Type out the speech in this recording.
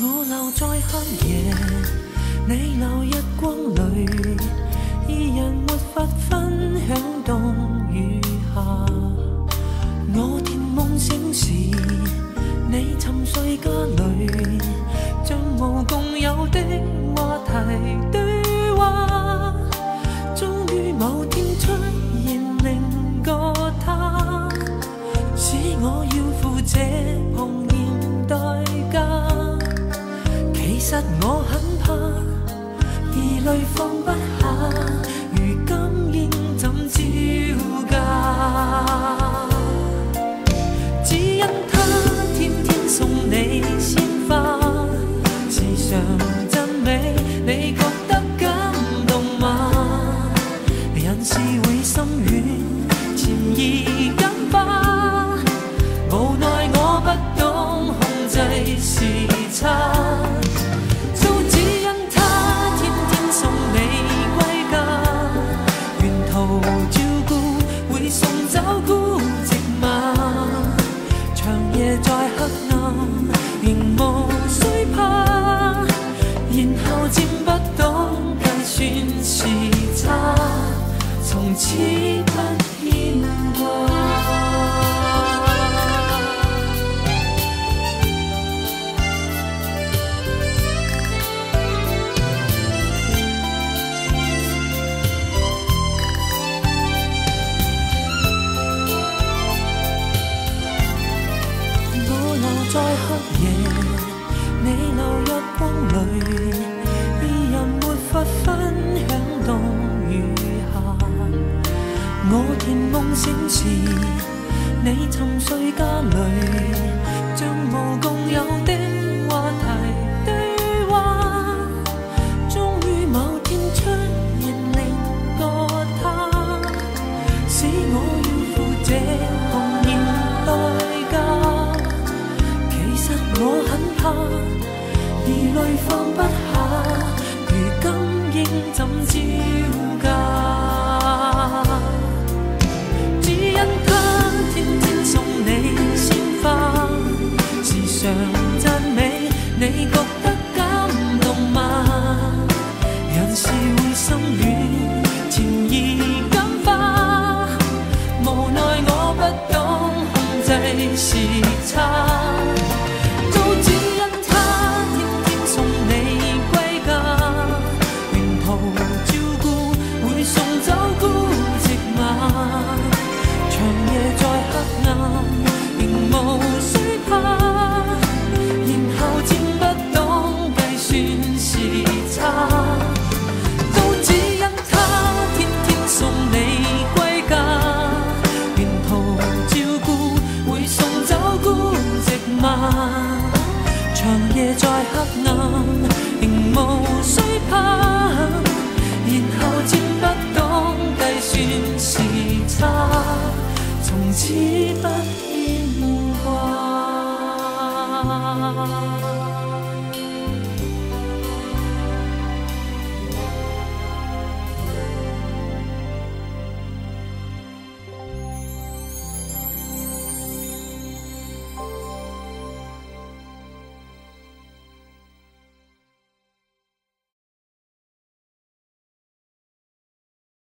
我留在黑夜，你留日光裏，二人沒法分享冬與夏。我甜夢醒時，你沉睡家裏，像無共有的話題對話。終於某天出現另個他，使我要付這龐然代價。其實我很怕，疑慮放不下，如今應怎招架？只因他天天送你鮮花，時常讚美，你覺得感動嗎？人是會心軟，潛意感化，無奈我不懂控制時差。在黑暗，仍無需怕，然後漸不懂計算時差，從此不牽掛。在黑夜，你留日光裏，二人沒法分享冬與夏。我甜夢醒時，你沉睡家裏，像無共有的話題對話。終於某天出現另個他，使我要付這龐然代價。我很怕，疑慮放不下，如今應怎招架？只因他天天送你鮮花，時常讚美，你覺得感動嗎？人是會心軟，潛意感化，無奈我不懂控制時差。長夜在黑暗，仍無需怕，然後漸不懂計算時差，從此